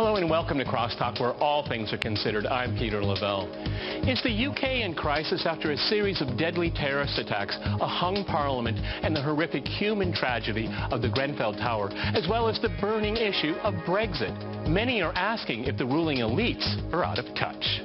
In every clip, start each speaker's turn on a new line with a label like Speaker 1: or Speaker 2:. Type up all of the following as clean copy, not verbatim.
Speaker 1: Hello and welcome to Crosstalk, where all things are considered. I'm Peter Lavelle. Is the UK in crisis after a series of deadly terrorist attacks, a hung parliament, and the horrific human tragedy of the Grenfell Tower, as well as the burning issue of Brexit? Many are asking if the ruling elites are out of touch.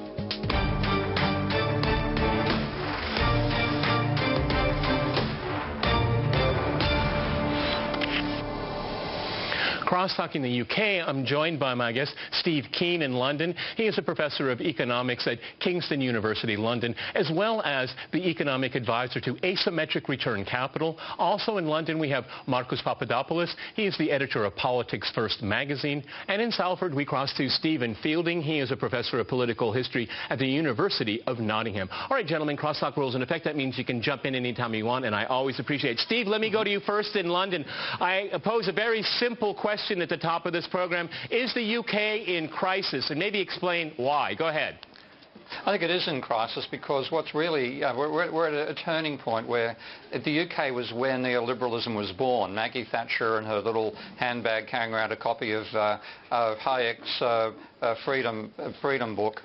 Speaker 1: Crosstalk in the UK, I'm joined by my guest, Steve Keen in London. He is a professor of economics at Kingston University, London, as well as the economic advisor to Asymmetric Return Capital. Also in London, we have Marcus Papadopoulos. He is the editor of Politics First magazine. And in Salford, we cross to Stephen Fielding. He is a professor of political history at the University of Nottingham. All right, gentlemen, Crosstalk rules in effect. That means you can jump in anytime you want, and I always appreciate it. Steve, let me go to you first in London. I pose a very simple question at the top of this program. Is the UK in crisis? And maybe explain why. Go ahead.
Speaker 2: I think it is in crisis because what's really, we're at a turning point where the UK was where neoliberalism was born. Maggie Thatcher and her little handbag carrying around a copy of Hayek's Freedom book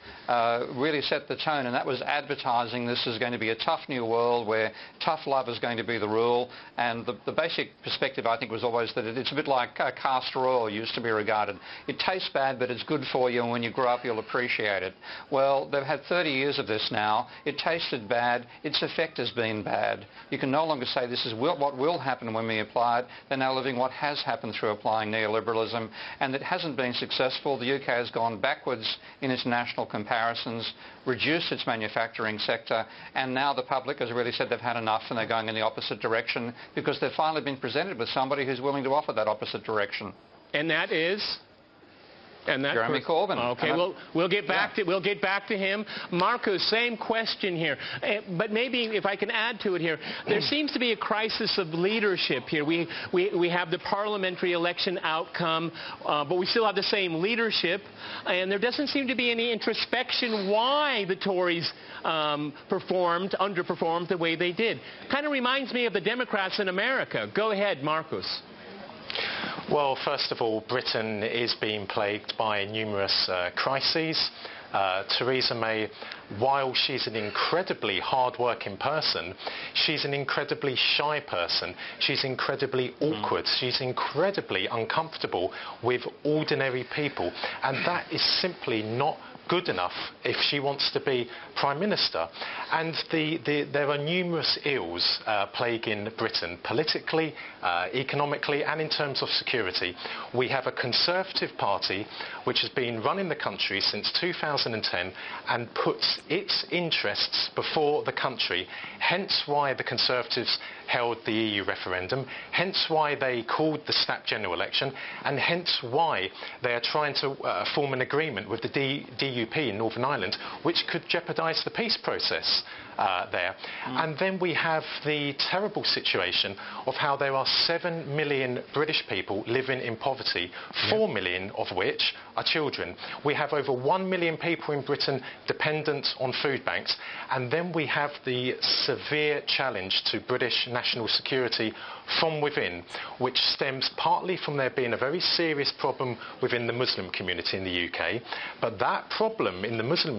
Speaker 2: really set the tone, and that was advertising this is going to be a tough new world where tough love is going to be the rule. And the basic perspective, I think, was always that it's a bit like castor oil used to be regarded. It tastes bad, but it's good for you, and when you grow up you'll appreciate it. Well, they've had 30 years of this now. It tasted bad. Its effect has been bad. You can no longer say this is what will happen when we apply it. They're now living what has happened through applying neoliberalism, and it hasn't been successful. The UK has gone backwards in its national comparisons, reduced its manufacturing sector, and now the public has really said they've had enough and they're going in the opposite direction because they've finally been presented with somebody who's willing to offer that opposite direction.
Speaker 1: And that is?
Speaker 2: Jeremy Corbyn.
Speaker 1: Okay, we'll get back to him. Marcus, same question here, but maybe if I can add to it here, there seems to be a crisis of leadership here. We have the parliamentary election outcome, but we still have the same leadership, and there doesn't seem to be any introspection why the Tories underperformed the way they did. Kind of reminds me of the Democrats in America. Go ahead, Marcus.
Speaker 3: Well, first of all, Britain is being plagued by numerous crises. Theresa May, while she's an incredibly hard-working person, she's an incredibly shy person. She's incredibly awkward. She's incredibly uncomfortable with ordinary people. And that is simply not good enough if she wants to be Prime Minister. And there are numerous ills plaguing Britain, politically, economically, and in terms of security. We have a Conservative Party which has been running the country since 2010 and puts its interests before the country, hence why the Conservatives held the EU referendum, hence why they called the snap general election, and hence why they are trying to form an agreement with the DUP in Northern Ireland, which could jeopardise the peace process there. And then we have the terrible situation of how there are 7 million British people living in poverty, 4 million of which are children. We have over 1 million people in Britain dependent on food banks, and then we have the severe challenge to British national security from within, which stems partly from there being a very serious problem within the Muslim community in the UK, but that problem in the Muslim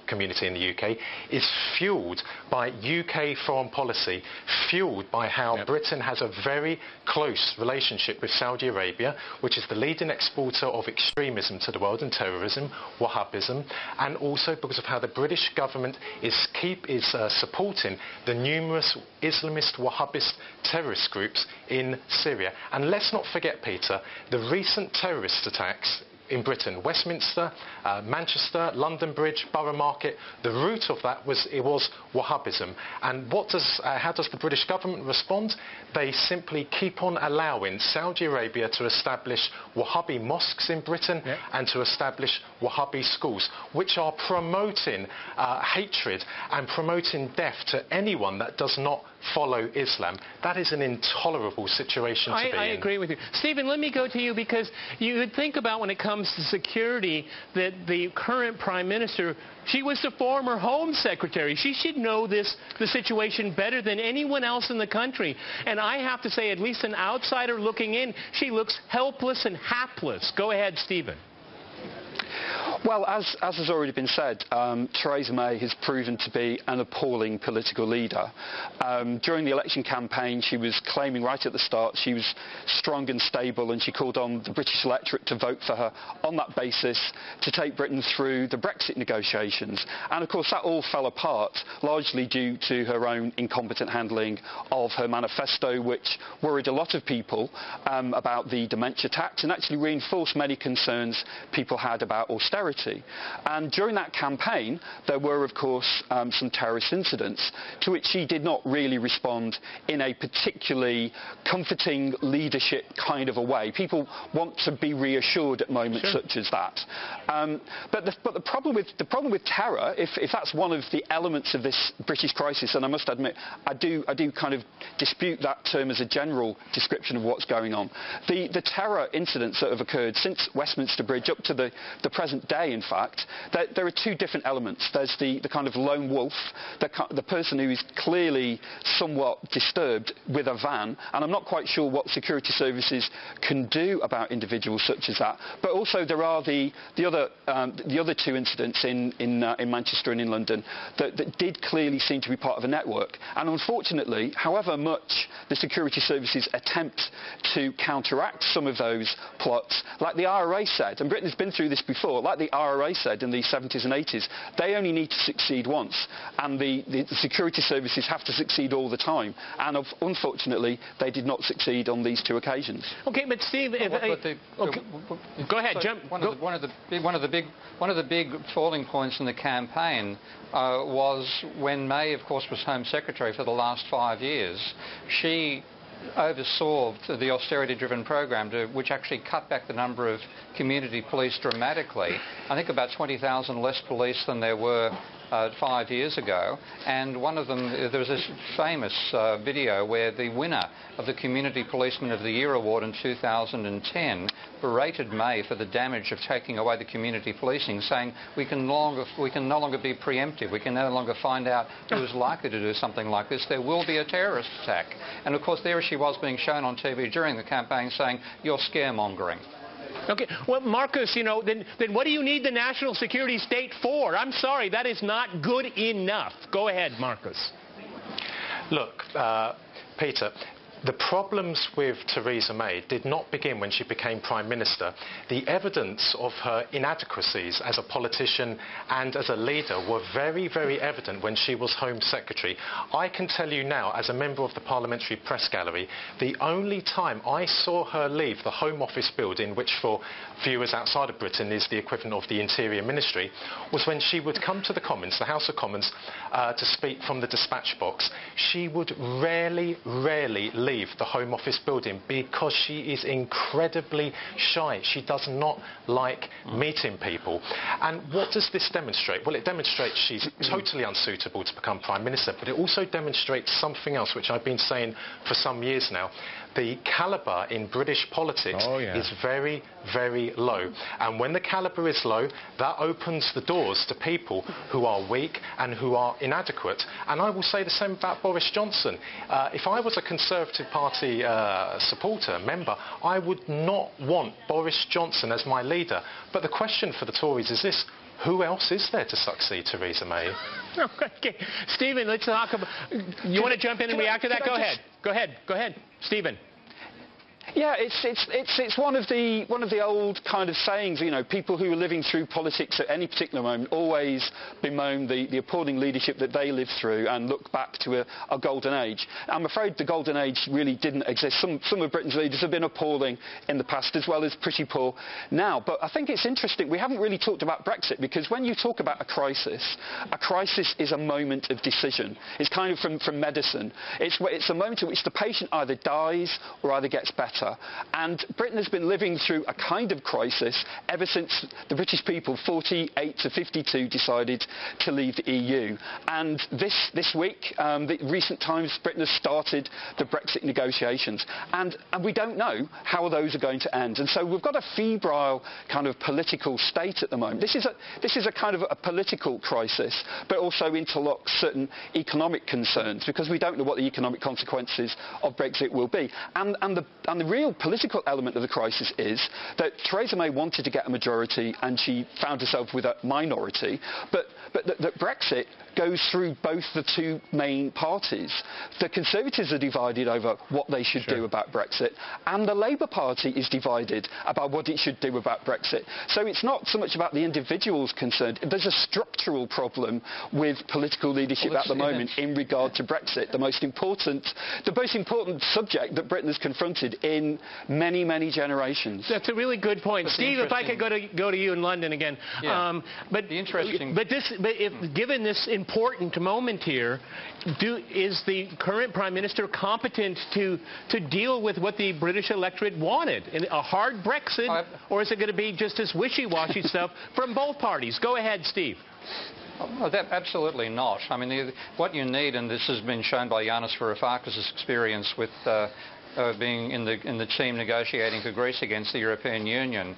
Speaker 3: community in the UK is fuelled by UK foreign policy, fuelled by how Britain has a very close relationship with Saudi Arabia, which is the leading exporter of extremism to the world and terrorism, Wahhabism, and also because of how the British government is supporting the numerous Islamist Wahhabist terrorist groups in Syria. And let's not forget, Peter, the recent terrorist attacks in Britain, Westminster, Manchester, London Bridge, Borough Market, the root of that was Wahhabism. And how does the British government respond? They simply keep on allowing Saudi Arabia to establish Wahhabi mosques in Britain and to establish Wahhabi schools, which are promoting hatred and promoting death to anyone that does not follow Islam. That is an intolerable situation to be in.
Speaker 1: I agree with you. Stephen, let me go to you, because you would think about, when it comes to security, that the current Prime Minister, she was the former Home Secretary. She should know the situation better than anyone else in the country. And I have to say, at least an outsider looking in, she looks helpless and hapless. Go ahead, Stephen.
Speaker 4: Well, as has already been said, Theresa May has proven to be an appalling political leader. During the election campaign, she was claiming right at the start she was strong and stable, and she called on the British electorate to vote for her on that basis to take Britain through the Brexit negotiations. And of course that all fell apart, largely due to her own incompetent handling of her manifesto, which worried a lot of people about the dementia tax, and actually reinforced many concerns people had about austerity. And during that campaign, there were, of course, some terrorist incidents to which she did not really respond in a particularly comforting leadership kind of a way. People want to be reassured at moments such as that. But the problem with terror, if that's one of the elements of this British crisis, and I must admit, I do kind of dispute that term as a general description of what's going on. The terror incidents that have occurred since Westminster Bridge up to the present day, in fact, there are two different elements. There's the kind of lone wolf, the person who is clearly somewhat disturbed with a van, and I'm not quite sure what security services can do about individuals such as that. But also there are the other two incidents in Manchester and in London that did clearly seem to be part of a network. And unfortunately, however much the security services attempt to counteract some of those plots, like the IRA said, and Britain has been through this before, like the IRA said in the 70s and 80s, they only need to succeed once, and the security services have to succeed all the time. And unfortunately, they did not succeed on these two occasions.
Speaker 1: Okay, but Steve, go ahead, jump.
Speaker 2: One of the big falling points in the campaign was when May, of course, was Home Secretary for the last 5 years. She oversaw the austerity-driven program, which actually cut back the number of community police dramatically. I think about 20,000 less police than there were 5 years ago, and one of them, there was this famous video where the winner of the Community Policeman of the Year award in 2010 berated May for the damage of taking away the community policing, saying we can no longer be preemptive, we can no longer find out who is likely to do something like this, there will be a terrorist attack. And of course there she was being shown on TV during the campaign saying, you're scaremongering.
Speaker 1: Okay, well, Marcus, then what do you need the national security state for? I'm sorry, that is not good enough. Go ahead, Marcus.
Speaker 3: Look, Peter, the problems with Theresa May did not begin when she became Prime Minister. The evidence of her inadequacies as a politician and as a leader were very, very evident when she was Home Secretary. I can tell you now, as a member of the Parliamentary Press Gallery, the only time I saw her leave the Home Office building, which for viewers outside of Britain is the equivalent of the Interior Ministry, was when she would come to the Commons, the House of Commons, to speak from the dispatch box. She would rarely leave the Home Office building because she is incredibly shy. She does not like meeting people. And what does this demonstrate? Well, it demonstrates she's totally unsuitable to become Prime Minister, but it also demonstrates something else, which I've been saying for some years now. The calibre in British politics is very, very low. And when the calibre is low, that opens the doors to people who are weak and who are inadequate. And I will say the same about Boris Johnson. If I was a Conservative Party supporter, member, I would not want Boris Johnson as my leader. But the question for the Tories is this: who else is there to succeed Theresa May?
Speaker 1: Okay, Stephen, let's talk about... You want to jump in and react to that? Go ahead, Stephen.
Speaker 4: Yeah, it's one of the old kind of sayings. People who are living through politics at any particular moment always bemoan the appalling leadership that they lived through and look back to a golden age. I'm afraid the golden age really didn't exist. Some of Britain's leaders have been appalling in the past, as well as pretty poor now. But I think it's interesting. We haven't really talked about Brexit, because when you talk about a crisis is a moment of decision. It's kind of from medicine. It's a moment at which the patient either dies or either gets better. sector. And Britain has been living through a kind of crisis ever since the British people, 48 to 52, decided to leave the EU. And this week, the recent times, Britain has started the Brexit negotiations. And we don't know how those are going to end. And so we've got a febrile kind of political state at the moment. This is a kind of a political crisis, but also interlocks certain economic concerns, because we don't know what the economic consequences of Brexit will be. And the real political element of the crisis is that Theresa May wanted to get a majority and she found herself with a minority, but that Brexit goes through both the two main parties. The Conservatives are divided over what they should do about Brexit, and the Labour Party is divided about what it should do about Brexit. So it's not so much about the individuals concerned. There's a structural problem with political leadership at the moment in regard to Brexit, the most important subject that Britain has confronted in many, many generations.
Speaker 1: That's a really good point. Steve, if I could go to you in London again.
Speaker 2: Yeah.
Speaker 1: Given this important moment here, is the current Prime Minister competent to deal with what the British electorate wanted? A hard Brexit, or is it going to be just this wishy-washy stuff from both parties? Go ahead, Steve.
Speaker 2: Oh, absolutely not. I mean, what you need, and this has been shown by Yanis Varoufakis' experience with being in the team negotiating for Greece against the European Union,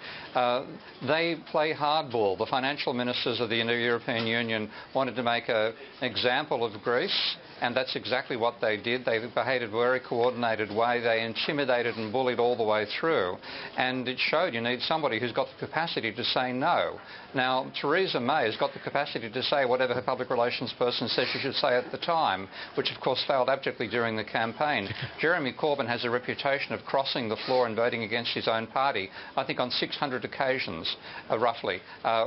Speaker 2: they play hardball. The financial ministers of the European Union wanted to make an example of Greece, and that's exactly what they did. They behaved in a very coordinated way. They intimidated and bullied all the way through. And it showed you need somebody who's got the capacity to say no. Now, Theresa May has got the capacity to say whatever her public relations person said she should say at the time, which of course failed abjectly during the campaign. Jeremy Corbyn has a reputation of crossing the floor and voting against his own party, I think on 600 occasions, roughly,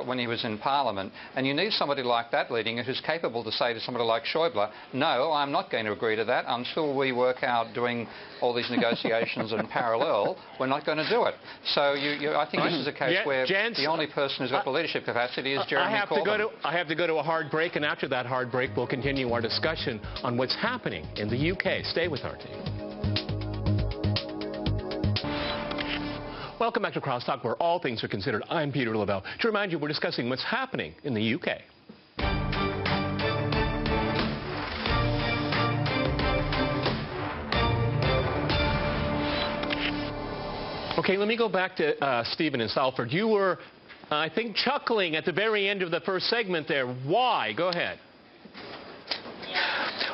Speaker 2: when he was in Parliament. And you need somebody like that leading it who's capable to say to somebody like Schäuble, no, I'm not going to agree to that until we work out doing all these negotiations in parallel. We're not going to do it. So I think this is a case where the only person who's got the leadership capacity is Jeremy Corbyn.
Speaker 1: I have to go to a hard break, and after that hard break, we'll continue our discussion on what's happening in the UK. Stay with our team. Welcome back to Crosstalk, where all things are considered. I'm Peter Lavelle. To remind you, we're discussing what's happening in the UK. Okay, let me go back to Stephen in Salford. You were, I think, chuckling at the very end of the first segment there. Why? Go ahead.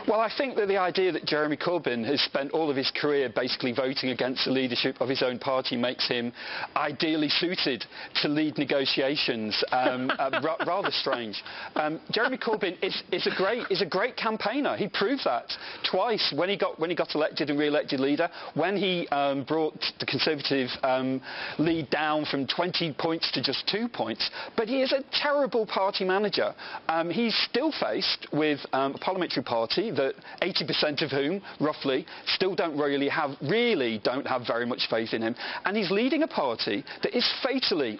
Speaker 4: Well, I think that the idea that Jeremy Corbyn has spent all of his career basically voting against the leadership of his own party makes him ideally suited to lead negotiations. Rather strange. Jeremy Corbyn is a great campaigner. He proved that twice when he got elected and re-elected leader, when he brought the Conservative lead down from 20 points to just 2 points. But he is a terrible party manager. He's still faced with a parliamentary party that 80% of whom, roughly, still don't have very much faith in him. And he's leading a party that is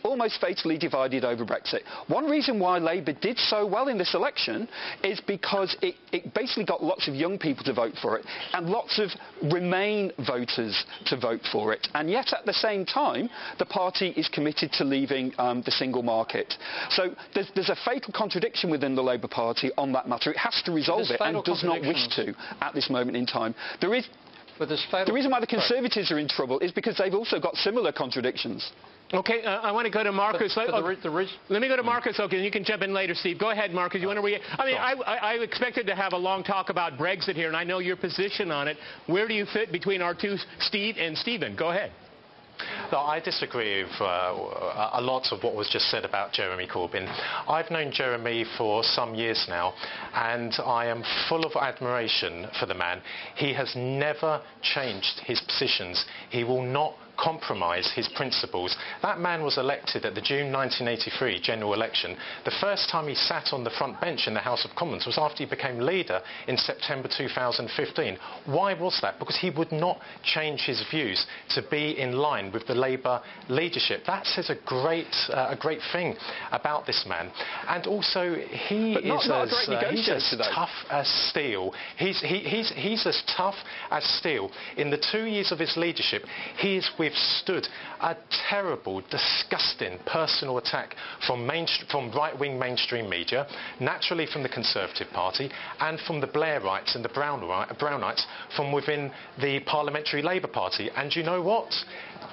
Speaker 4: almost fatally divided over Brexit. One reason why Labour did so well in this election is because it basically got lots of young people to vote for it and lots of Remain voters to vote for it. And yet, at the same time, the party is committed to leaving the single market. So there's a fatal contradiction within the Labour Party on that matter. It has to resolve it and does not wish to at this moment in time. The reason why the Conservatives are in trouble is because they've also got similar contradictions.
Speaker 1: Okay, I want to go to Marcus. Let me go to Marcus, okay, and you can jump in later, Steve. Go ahead, Marcus. You want to react? I mean, I expected to have a long talk about Brexit here, and I know your position on it. Where do you fit between our two, Steve and Stephen? Go ahead.
Speaker 3: No, I disagree with a lot of what was just said about Jeremy Corbyn. I've known Jeremy for some years now, and I am full of admiration for the man. He has never changed his positions. He will not compromise his principles. That man was elected at the June 1983 general election. The first time he sat on the front bench in the House of Commons was after he became leader in September 2015. Why was that? Because he would not change his views to be in line with the Labour leadership. That says a great thing about this man. And also, he is as tough as steel. He's as tough as steel. In the 2 years of his leadership, he has withstood a terrible, disgusting personal attack from right-wing mainstream media, naturally from the Conservative Party, and from the Blairites and the Brownites from within the Parliamentary Labour Party. And you know what?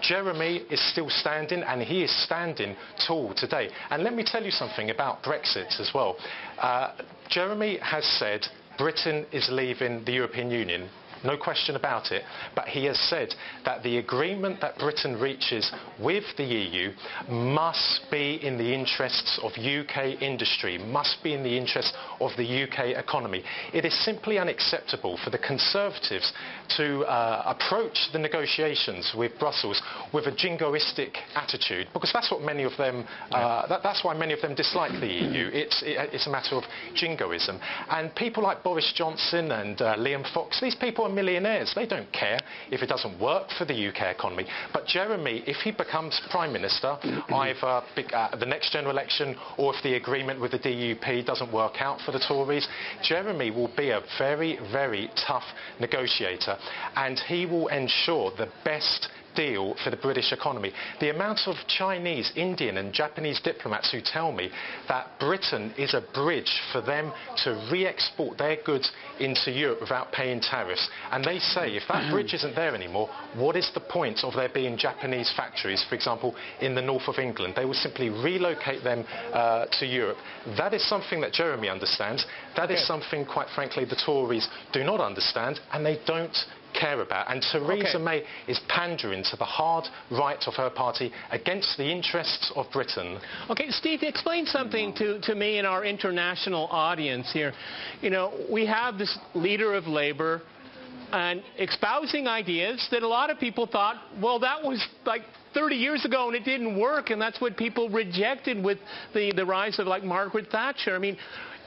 Speaker 3: Jeremy is still standing, and he is standing tall today. And let me tell you something about Brexit as well. Jeremy has said Britain is leaving the European Union. No question about it. But he has said that the agreement that Britain reaches with the EU must be in the interests of UK industry, must be in the interests of the UK economy. It is simply unacceptable for the Conservatives to approach the negotiations with Brussels with a jingoistic attitude, because that's what many of them, that's why many of them dislike the EU. It's a matter of jingoism. And people like Boris Johnson and Liam Fox, these people are millionaires. They don't care if it doesn't work for the UK economy. But Jeremy, if he becomes Prime Minister, either the next general election or if the agreement with the DUP doesn't work out for the Tories, Jeremy will be a very, very tough negotiator, and he will ensure the best deal for the British economy. The amount of Chinese, Indian and Japanese diplomats who tell me that Britain is a bridge for them to re-export their goods into Europe without paying tariffs. And they say if that bridge isn't there anymore, what is the point of there being Japanese factories, for example, in the north of England? They will simply relocate them to Europe. That is something that Jeremy understands. That is something, quite frankly, the Tories do not understand, and they don't care about. And Theresa May is pandering to the hard right of her party against the interests of Britain.
Speaker 1: Okay, Steve, explain something to me and our international audience here. You know, we have this leader of Labour and espousing ideas that a lot of people thought, well, that was like 30 years ago and it didn't work, and that's what people rejected with the rise of like Margaret Thatcher. I mean,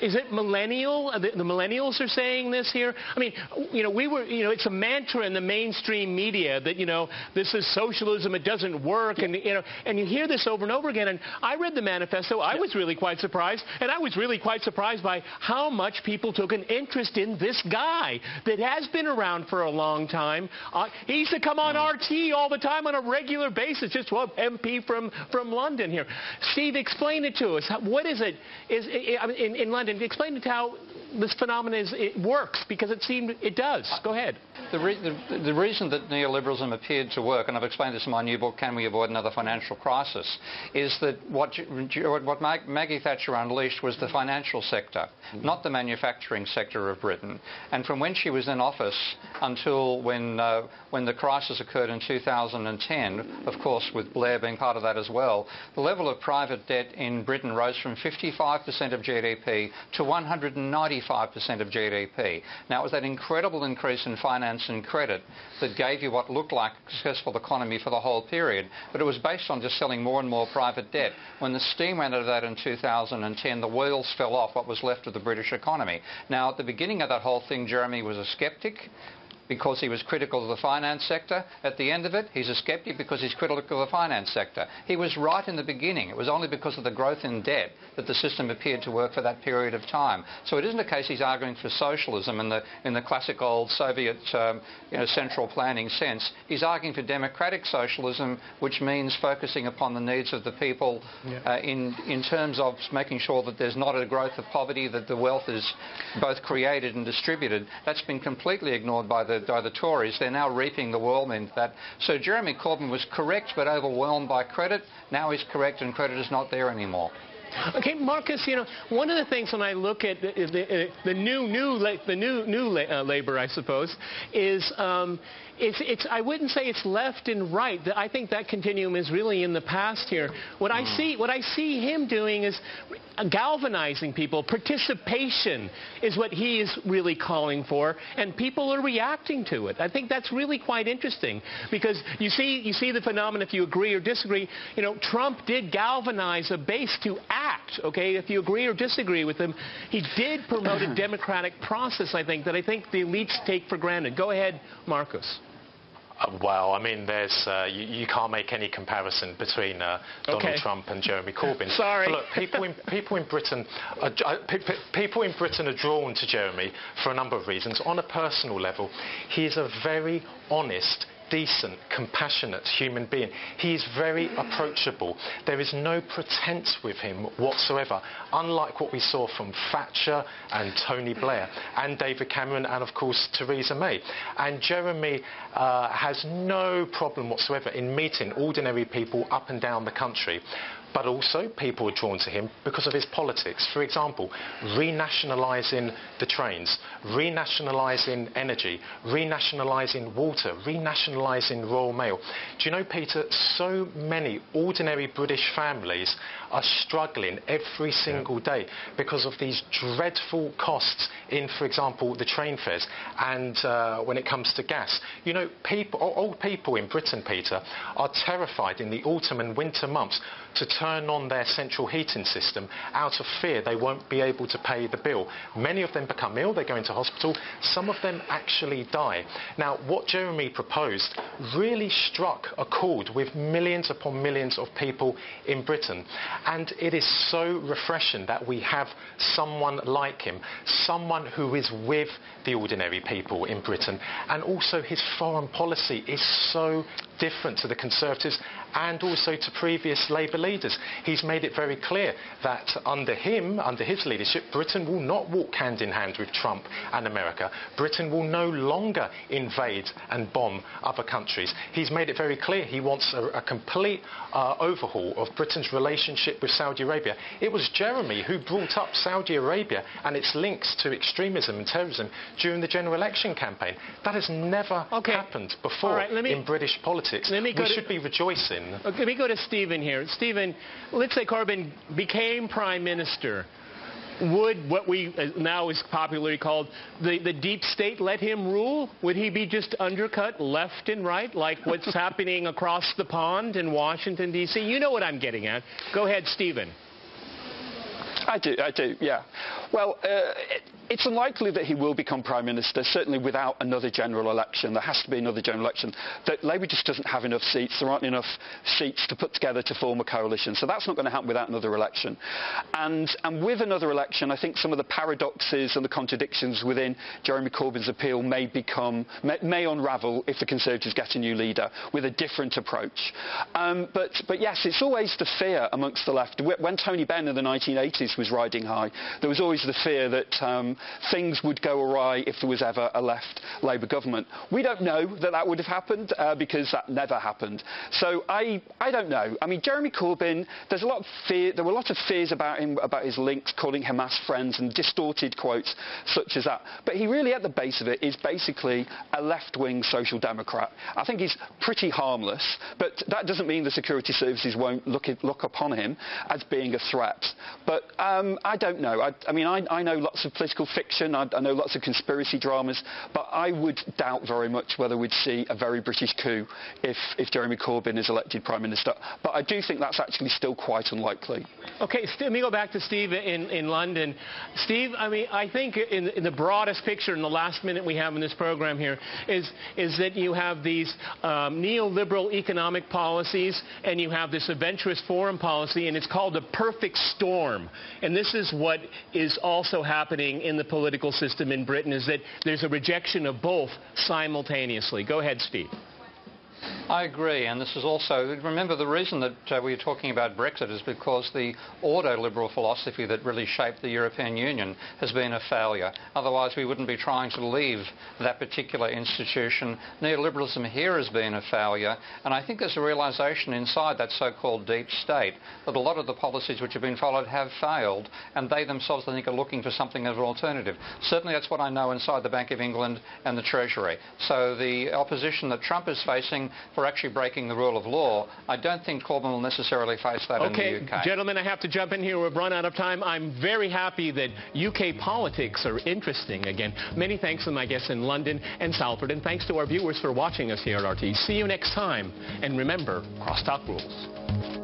Speaker 1: is it millennial? The millennials are saying this here? I mean, you know, it's a mantra in the mainstream media that, you know, this is socialism, it doesn't work, and, you know, and you hear this over and over again. And I read the manifesto. I was really quite surprised, and I was really quite surprised by how much people took an interest in this guy that has been around for a long time. He used to come on RT all the time on a regular basis, just one MP from London here. Steve, explain it to us. What is it? In London, explain it how this phenomenon works, because it does. Go ahead.
Speaker 2: The reason that neoliberalism appeared to work, and I've explained this in my new book, Can We Avoid Another Financial Crisis, is that what Maggie Thatcher unleashed was the financial sector, not the manufacturing sector of Britain. And from when she was in office until when the crisis occurred in 2010, of course with Blair being part of that as well, the level of private debt in Britain rose from 55% of GDP to 195% of GDP. Now, it was that incredible increase in finance and credit that gave you what looked like a successful economy for the whole period, but it was based on just selling more and more private debt. When the steam ran out of that in 2010, the wheels fell off what was left of the British economy. Now, at the beginning of that whole thing, Jeremy was a sceptic because he was critical of the finance sector. At the end of it, he's a sceptic because he's critical of the finance sector. He was right in the beginning. It was only because of the growth in debt that the system appeared to work for that period of time. So it isn't a case he's arguing for socialism in the classic old Soviet central planning sense. He's arguing for democratic socialism, which means focusing upon the needs of the people in terms of making sure that there's not a growth of poverty, that the wealth is both created and distributed. That's been completely ignored by the Tories. They're now reaping the whirlwind of that. So Jeremy Corbyn was correct but overwhelmed by credit. Now he's correct and credit is not there anymore.
Speaker 1: Okay, Marcus, you know, one of the things when I look at the new Labour, I suppose, is I wouldn't say it's left and right. I think that continuum is really in the past here. What I see him doing is, galvanizing people. Participation is what he is really calling for, and people are reacting to it. I think that's really quite interesting, because you see the phenomenon, if you agree or disagree. You know, Trump did galvanize a base to act, okay? If you agree or disagree with him, he did promote a democratic process, I think, that I think the elites take for granted. Go ahead, Marcus.
Speaker 3: Well, I mean, there's you can't make any comparison between Donald Trump and Jeremy Corbyn.
Speaker 1: Sorry.
Speaker 3: But look, people in Britain are drawn to Jeremy for a number of reasons. On a personal level, he is a very honest, decent, compassionate human being. He is very approachable. There is no pretense with him whatsoever, unlike what we saw from Thatcher and Tony Blair and David Cameron and, of course, Theresa May. And Jeremy has no problem whatsoever in meeting ordinary people up and down the country. But also, people are drawn to him because of his politics. For example, renationalising the trains, renationalising energy, renationalising water, renationalising Royal Mail. Do you know, Peter, so many ordinary British families are struggling every single day because of these dreadful costs in, for example, the train fares and when it comes to gas. You know, old people in Britain, Peter, are terrified in the autumn and winter months to turn on their central heating system out of fear they won't be able to pay the bill. Many of them become ill, they go into hospital, some of them actually die. Now, what Jeremy proposed really struck a chord with millions upon millions of people in Britain, and it is so refreshing that we have someone like him, someone who is with the ordinary people in Britain, and also his foreign policy is so different to the Conservatives and also to previous Labour leaders. He's made it very clear that under him, under his leadership, Britain will not walk hand in hand with Trump and America. Britain will no longer invade and bomb other countries. He's made it very clear he wants a complete overhaul of Britain's relationship with Saudi Arabia. It was Jeremy who brought up Saudi Arabia and its links to extremism and terrorism during the general election campaign. That has never happened before in British politics. We should be rejoicing.
Speaker 1: Let me go to Stephen here. Stephen, let's say Corbyn became Prime Minister. Would what we now is popularly called the deep state let him rule? Would he be just undercut left and right, like what's happening across the pond in Washington, D.C.? You know what I'm getting at. Go ahead, Stephen.
Speaker 4: I do, yeah. Well, it's unlikely that he will become Prime Minister, certainly without another general election. There has to be another general election. Labour just doesn't have enough seats. There aren't enough seats to put together to form a coalition. So that's not going to happen without another election. And with another election, I think some of the paradoxes and the contradictions within Jeremy Corbyn's appeal may unravel if the Conservatives get a new leader with a different approach. But yes, it's always the fear amongst the left. When Tony Benn in the 1980s was riding high, there was always the fear that things would go awry if there was ever a left Labour government. We don't know that that would have happened because that never happened. So I don't know. I mean, Jeremy Corbyn, there's a lot of fear. There were a lot of fears about him, about his links, calling Hamas friends and distorted quotes such as that. But he really, at the base of it, is basically a left-wing social democrat. I think he's pretty harmless, but that doesn't mean the security services won't look upon him as being a threat. But I don't know. I know lots of political fiction. I know lots of conspiracy dramas, but I would doubt very much whether we'd see a very British coup if Jeremy Corbyn is elected Prime Minister. But I do think that's actually still quite unlikely.
Speaker 1: OK, let me go back to Steve in London. Steve, I mean, I think in the broadest picture in the last minute we have in this program here is that you have these neoliberal economic policies and you have this adventurous foreign policy, and it's called a perfect storm. And this is what is also happening in the political system in Britain, is that there's a rejection of both simultaneously. Go ahead, Steve.
Speaker 2: I agree, and this is also, remember the reason that we are talking about Brexit is because the ordo-liberal philosophy that really shaped the European Union has been a failure. Otherwise we wouldn't be trying to leave that particular institution. Neoliberalism here has been a failure, and I think there's a realisation inside that so-called deep state that a lot of the policies which have been followed have failed, and they themselves, I think, are looking for something as an alternative. Certainly that's what I know inside the Bank of England and the Treasury. So the opposition that Trump is facing time for actually breaking the rule of law. I don't think Corbyn will necessarily face that in the UK.
Speaker 1: Gentlemen, I have to jump in here. We've run out of time. I'm very happy that UK politics are interesting again. Many thanks to my guests in London and Salford, and thanks to our viewers for watching us here at RT. See you next time. And remember, crosstalk rules.